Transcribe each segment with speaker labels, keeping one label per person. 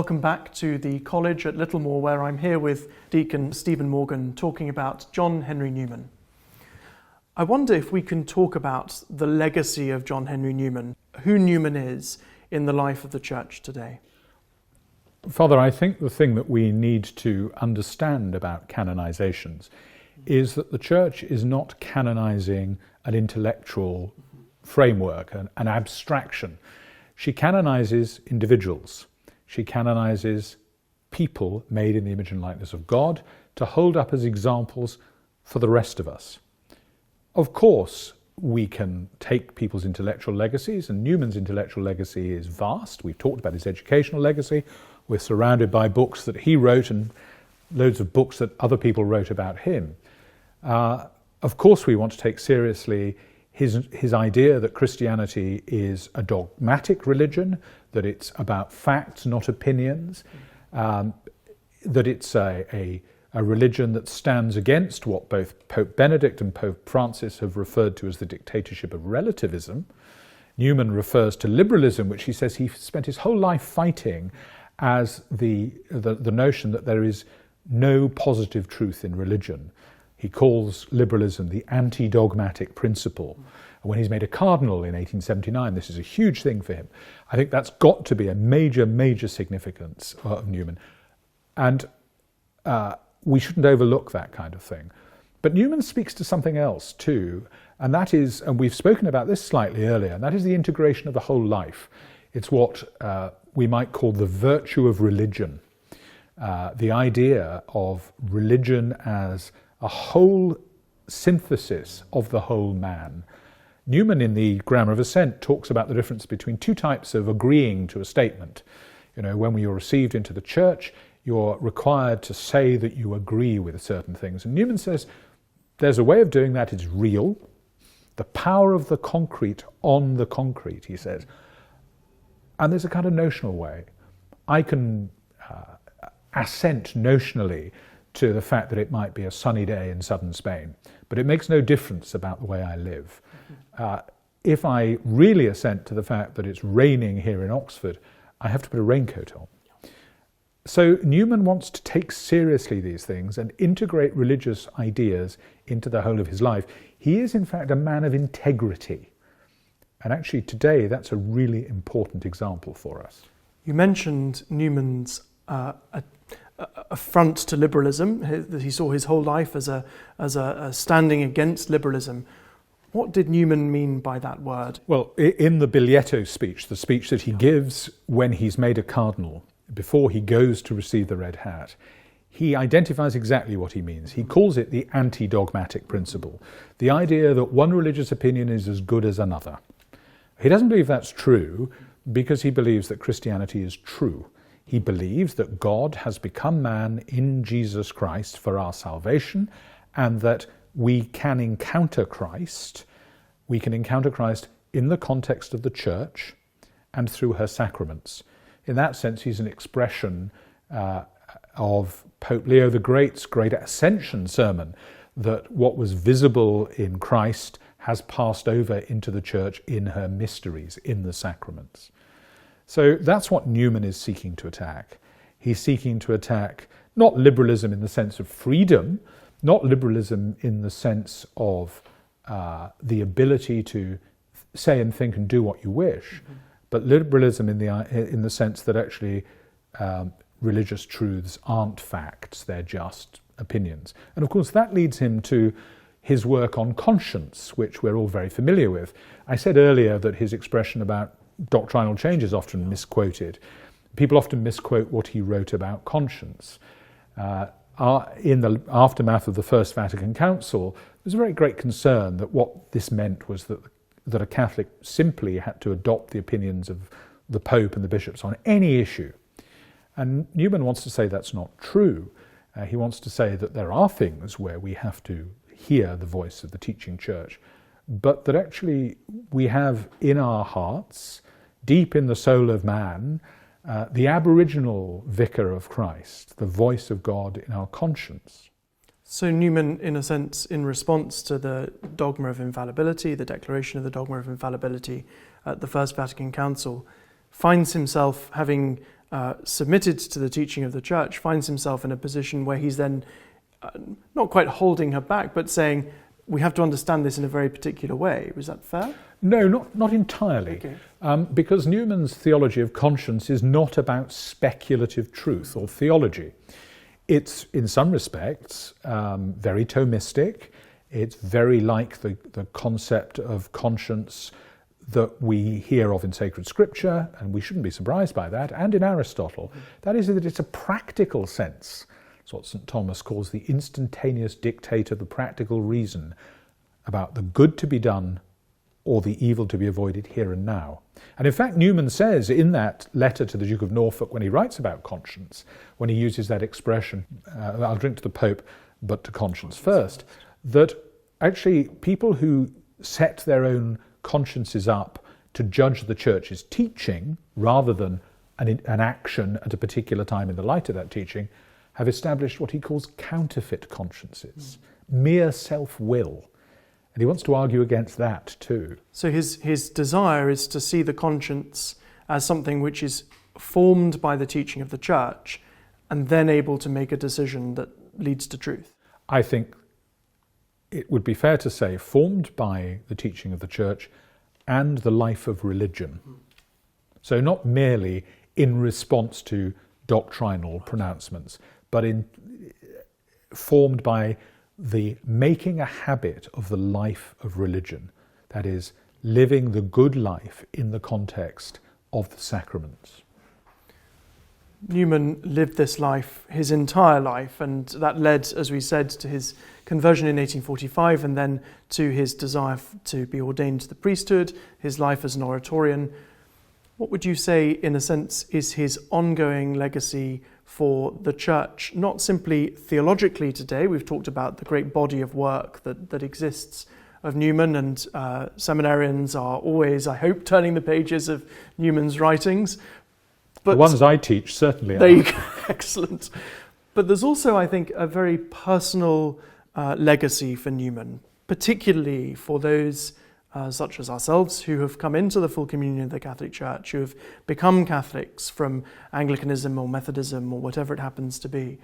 Speaker 1: Welcome back to the college at Littlemore, where I'm here with Deacon Stephen Morgan talking about John Henry Newman. I wonder if we can talk about the legacy of John Henry Newman, who Newman is in the life of the church today.
Speaker 2: Father, I think the thing that we need to understand about canonizations is that the church is not canonizing an intellectual framework, an abstraction. She canonizes individuals. She canonizes people made in the image and likeness of God to hold up as examples for the rest of us. Of course, we can take people's intellectual legacies, and Newman's intellectual legacy is vast. We've talked about his educational legacy. We're surrounded by books that he wrote and loads of books that other people wrote about him. Of course, we want to take seriously his idea that Christianity is a dogmatic religion, that it's about facts, not opinions, that it's a religion that stands against what both Pope Benedict and Pope Francis have referred to as the dictatorship of relativism. Newman refers to liberalism, which he says he spent his whole life fighting, as the notion that there is no positive truth in religion. He calls liberalism the anti-dogmatic principle. And when he's made a Cardinal in 1879, this is a huge thing for him. I think that's got to be a major, major significance of Newman. And we shouldn't overlook that kind of thing. But Newman speaks to something else too, and that is, and we've spoken about this slightly earlier, and that is the integration of the whole life. It's what we might call the virtue of religion. The idea of religion as a whole synthesis of the whole man. Newman, in the Grammar of Assent, talks about the difference between two types of agreeing to a statement. You know, when you're received into the church, you're required to say that you agree with certain things. And Newman says there's a way of doing that. It's real. The power of the concrete on the concrete, he says. And there's a kind of notional way. I can assent notionally to the fact that it might be a sunny day in southern Spain, but it makes no difference about the way I live. If I really assent to the fact that it's raining here in Oxford, I have to put a raincoat on. So Newman wants to take seriously these things and integrate religious ideas into the whole of his life. He is in fact a man of integrity. And actually today that's a really important example for us.
Speaker 1: You mentioned Newman's affront to liberalism, that he saw his whole life as a standing against liberalism. What did Newman mean by that word?
Speaker 2: Well, in the Biglietto speech, the speech that he gives when he's made a cardinal, before he goes to receive the red hat, he identifies exactly what he means. He calls it the anti-dogmatic principle, the idea that one religious opinion is as good as another. He doesn't believe that's true because he believes that Christianity is true. He believes that God has become man in Jesus Christ for our salvation, and that we can encounter Christ. We can encounter Christ in the context of the church and through her sacraments. In that sense, he's an expression of Pope Leo the Great's great Ascension sermon, that what was visible in Christ has passed over into the church in her mysteries, in the sacraments. So that's what Newman is seeking to attack. He's seeking to attack not liberalism in the sense of freedom, not liberalism in the sense of the ability to say and think and do what you wish, but liberalism in the sense that actually religious truths aren't facts, they're just opinions. And of course that leads him to his work on conscience, which we're all very familiar with. I said earlier that his expression about doctrinal change is often misquoted. People often misquote what he wrote about conscience. In the aftermath of the First Vatican Council, there was a very great concern that what this meant was that a Catholic simply had to adopt the opinions of the Pope and the bishops on any issue. And Newman wants to say that's not true. He wants to say that there are things where we have to hear the voice of the teaching church, but that actually we have in our hearts, deep in the soul of man, the aboriginal vicar of Christ, the voice of God in our conscience.
Speaker 1: So Newman, in a sense, in response to the dogma of infallibility, the declaration of the dogma of infallibility at the First Vatican Council, finds himself having submitted to the teaching of the church finds himself in a position where he's then not quite holding her back, but saying, we have to understand this in a very particular way. Was that fair?
Speaker 2: No, not entirely.
Speaker 1: Okay.
Speaker 2: Because Newman's theology of conscience is not about speculative truth or theology. It's, in some respects, very Thomistic. It's very like the concept of conscience that we hear of in sacred scripture, and we shouldn't be surprised by that, and in Aristotle. That is that it's a practical sense. It's what St. Thomas calls the instantaneous dictate of the practical reason about the good to be done or the evil to be avoided here and now. And in fact, Newman says in that letter to the Duke of Norfolk, when he writes about conscience, when he uses that expression, I'll drink to the Pope, but to conscience first, that actually people who set their own consciences up to judge the church's teaching rather than an action at a particular time in the light of that teaching have established what he calls counterfeit consciences, mere self-will. And he wants to argue against that too.
Speaker 1: So his desire is to see the conscience as something which is formed by the teaching of the church and then able to make a decision that leads to truth.
Speaker 2: I think it would be fair to say formed by the teaching of the church and the life of religion. So not merely in response to doctrinal pronouncements, but formed by the making a habit of the life of religion. That is, living the good life in the context of the sacraments.
Speaker 1: Newman lived this life his entire life, and that led, as we said, to his conversion in 1845 and then to his desire to be ordained to the priesthood, his life as an Oratorian. What would you say, in a sense, is his ongoing legacy for the church, not simply theologically today? We've talked about the great body of work that exists of Newman, and seminarians are always, I hope, turning the pages of Newman's writings. But
Speaker 2: the ones I teach certainly
Speaker 1: there
Speaker 2: are.
Speaker 1: You go. Excellent. But there's also, I think, a very personal legacy for Newman, particularly for those such as ourselves who have come into the full communion of the Catholic Church, who have become Catholics from Anglicanism or Methodism or whatever it happens to be.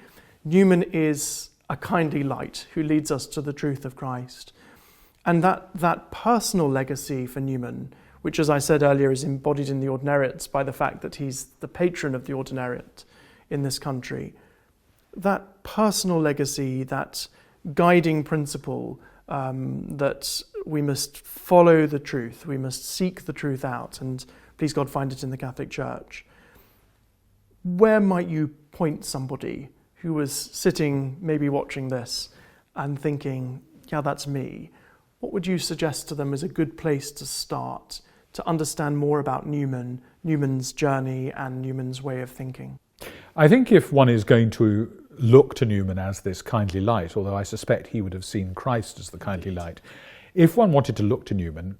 Speaker 1: Newman is a kindly light who leads us to the truth of Christ. And that personal legacy for Newman, which, as I said earlier, is embodied in the ordinariates by the fact that he's the patron of the ordinariate in this country. That personal legacy, that guiding principle that we must follow the truth, we must seek the truth out, and please God find it in the Catholic Church. Where might you point somebody who was sitting, maybe watching this, and thinking, yeah, that's me? What would you suggest to them as a good place to start to understand more about Newman, Newman's journey and Newman's way of thinking?
Speaker 2: I think if one is going to look to Newman as this kindly light, although I suspect he would have seen Christ as the kindly light, if one wanted to look to Newman,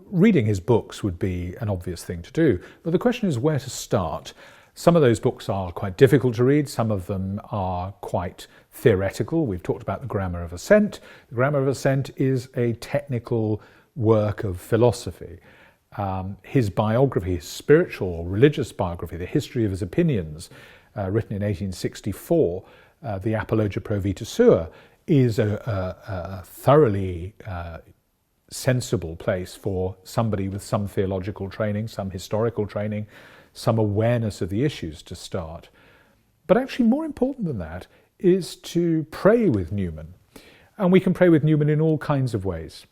Speaker 2: reading his books would be an obvious thing to do. But the question is where to start. Some of those books are quite difficult to read. Some of them are quite theoretical. We've talked about the Grammar of Assent. The Grammar of Assent is a technical work of philosophy. His biography, his spiritual or religious biography, the history of his opinions, written in 1864, the Apologia Pro Vita Sua, is a thoroughly sensible place for somebody with some theological training, some historical training, some awareness of the issues to start. But actually more important than that is to pray with Newman. And we can pray with Newman in all kinds of ways.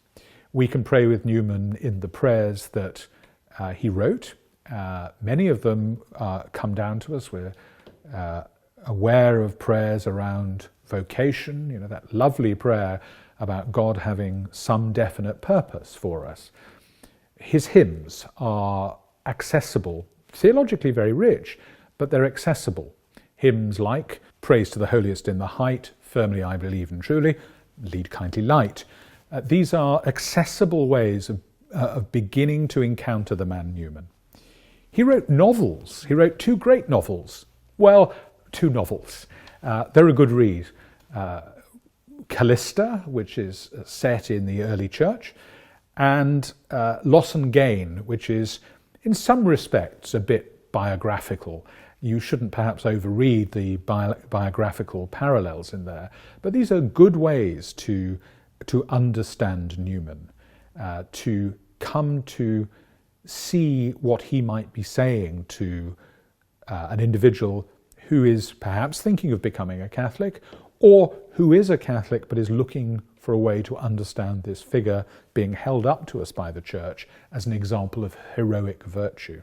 Speaker 2: We can pray with Newman in the prayers that he wrote. Many of them come down to us. We're aware of prayers around vocation, that lovely prayer about God having some definite purpose for us. His hymns are accessible, theologically very rich, but they're accessible. Hymns like Praise to the Holiest in the Height, Firmly I Believe and Truly, Lead Kindly Light. These are accessible ways of beginning to encounter the man Newman. He wrote novels. He wrote two great novels. Well, two novels. They're a good read. Callista, which is set in the early church, and Loss and Gain, which is in some respects a bit biographical. You shouldn't perhaps overread the biographical parallels in there, but these are good ways to understand Newman, to come to see what he might be saying to an individual who is perhaps thinking of becoming a Catholic, or who is a Catholic but is looking for a way to understand this figure being held up to us by the Church as an example of heroic virtue.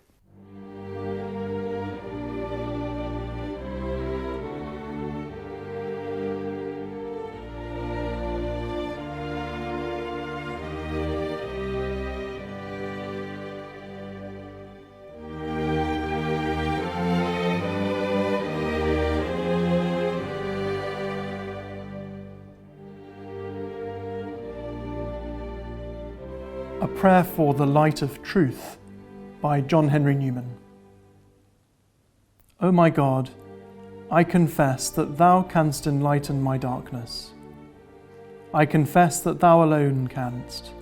Speaker 1: A Prayer for the Light of Truth by John Henry Newman. O my God, I confess that Thou canst enlighten my darkness. I confess that Thou alone canst.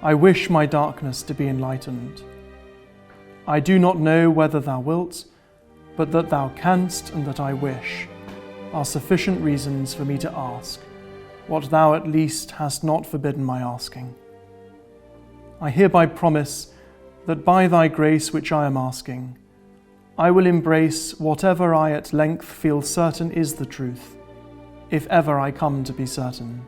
Speaker 1: I wish my darkness to be enlightened. I do not know whether Thou wilt, but that Thou canst and that I wish are sufficient reasons for me to ask what Thou at least hast not forbidden my asking. I hereby promise that by Thy grace which I am asking, I will embrace whatever I at length feel certain is the truth, if ever I come to be certain.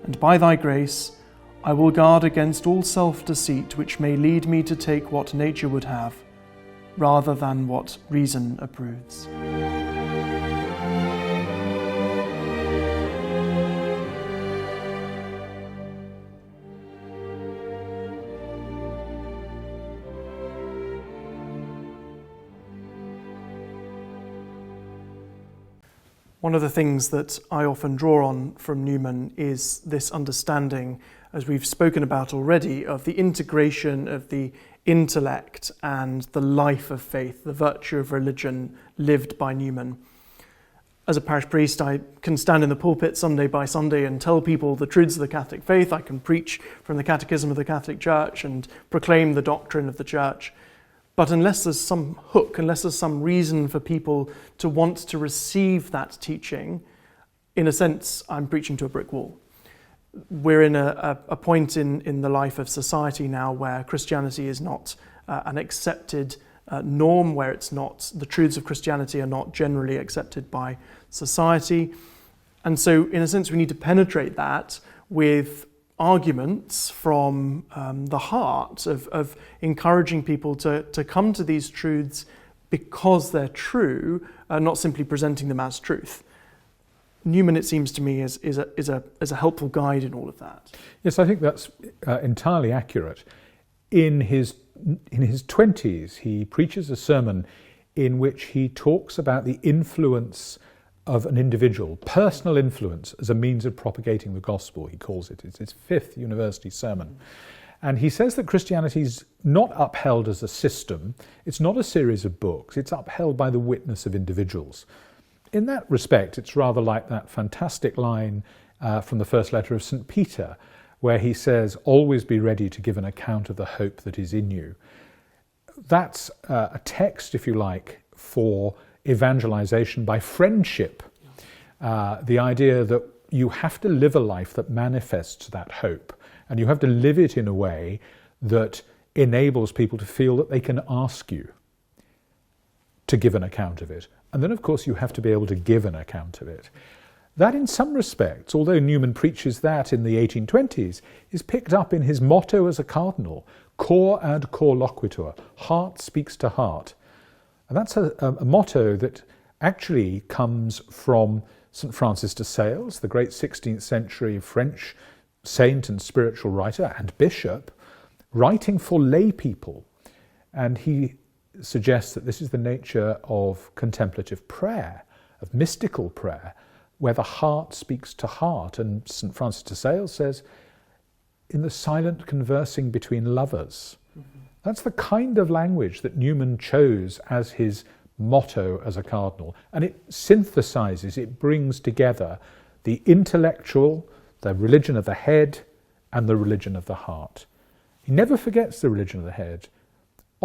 Speaker 1: And by Thy grace, I will guard against all self-deceit which may lead me to take what nature would have, rather than what reason approves. One of the things that I often draw on from Newman is this understanding, as we've spoken about already, of the integration of the intellect and the life of faith, the virtue of religion lived by Newman. As a parish priest, I can stand in the pulpit Sunday by Sunday and tell people the truths of the Catholic faith. I can preach from the Catechism of the Catholic Church and proclaim the doctrine of the Church. But unless there's some hook, unless there's some reason for people to want to receive that teaching, in a sense, I'm preaching to a brick wall. We're in a point in the life of society now where Christianity is not an accepted norm, where it's not, the truths of Christianity are not generally accepted by society. And so, in a sense, we need to penetrate that with arguments from the heart of encouraging people to come to these truths because they're true, not simply presenting them as truth. Newman, it seems to me, is a helpful guide in all of that.
Speaker 2: Yes, I think that's entirely accurate. In his 20s, he preaches a sermon in which he talks about the influence of an individual, personal influence as a means of propagating the gospel, he calls it. It's his 5th university sermon. And he says that Christianity's not upheld as a system, it's not a series of books, it's upheld by the witness of individuals. In that respect, it's rather like that fantastic line from the first letter of St. Peter, where he says, always be ready to give an account of the hope that is in you. That's a text, if you like, for evangelization by friendship. The idea that you have to live a life that manifests that hope, and you have to live it in a way that enables people to feel that they can ask you to give an account of it. And then, of course, you have to be able to give an account of it. That, in some respects, although Newman preaches that in the 1820s, is picked up in his motto as a cardinal, Cor Loquitor, heart speaks to heart. And that's a motto that actually comes from St. Francis de Sales, the great 16th century French saint and spiritual writer and bishop, writing for lay people. And he suggests that this is the nature of contemplative prayer, of mystical prayer, where the heart speaks to heart. And St. Francis de Sales says, in the silent conversing between lovers. That's the kind of language that Newman chose as his motto as a cardinal. And it synthesizes, it brings together the intellectual, the religion of the head, and the religion of the heart. He never forgets the religion of the head.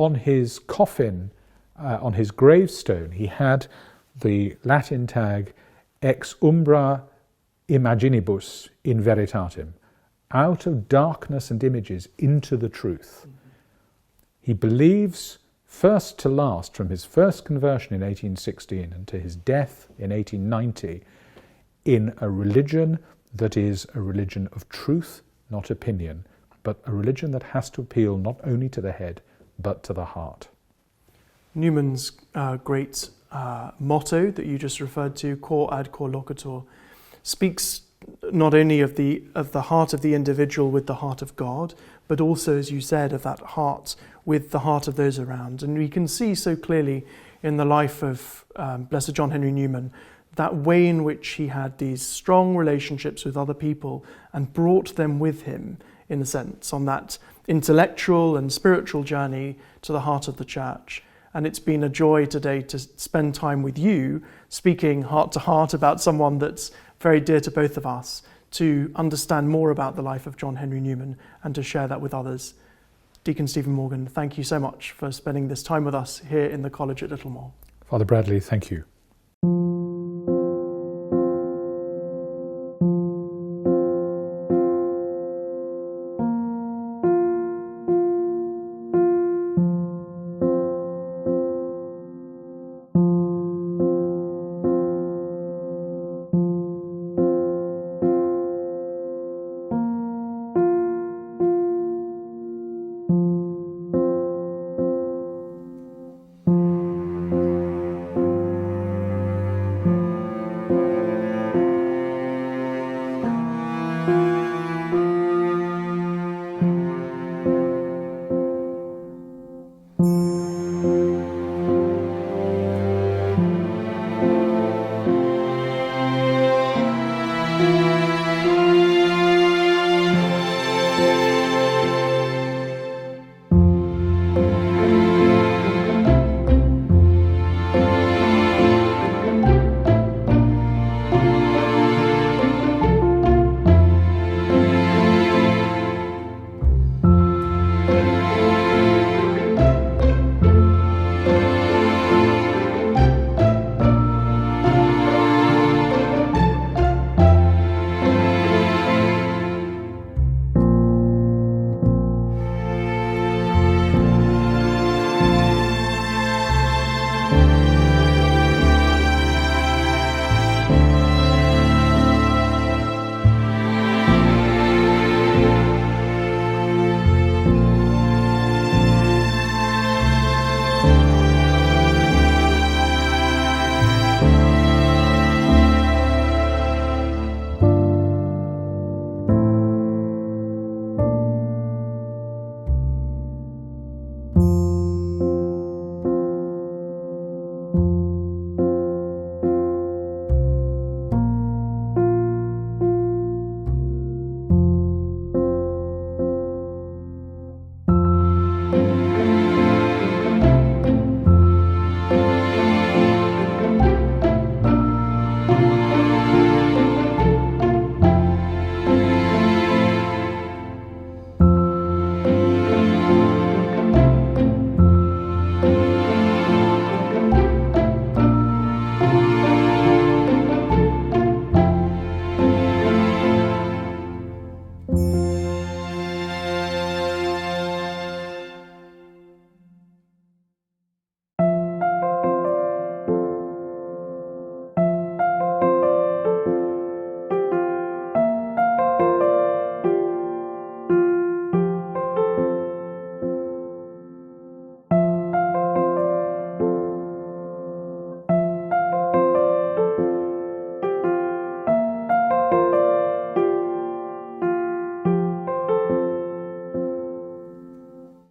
Speaker 2: on his coffin, on his gravestone, he had the Latin tag ex umbra imaginibus in veritatem, out of darkness and images into the truth. He believes, first to last, from his first conversion in 1816 and to his death in 1890, in a religion that is a religion of truth, not opinion, but a religion that has to appeal not only to the head, but to the heart.
Speaker 1: Newman's great motto that you just referred to, Cor Loquitor, speaks not only of the heart of the individual with the heart of God, but also, as you said, of that heart with the heart of those around. And we can see so clearly in the life of Blessed John Henry Newman that way in which he had these strong relationships with other people and brought them with him, in a sense, on that intellectual and spiritual journey to the heart of the church. And it's been a joy today to spend time with you, speaking heart to heart about someone that's very dear to both of us, to understand more about the life of John Henry Newman and to share that with others. Deacon Stephen Morgan, thank you so much for spending this time with us here in the college at Littlemore.
Speaker 2: Father Bradley, thank you.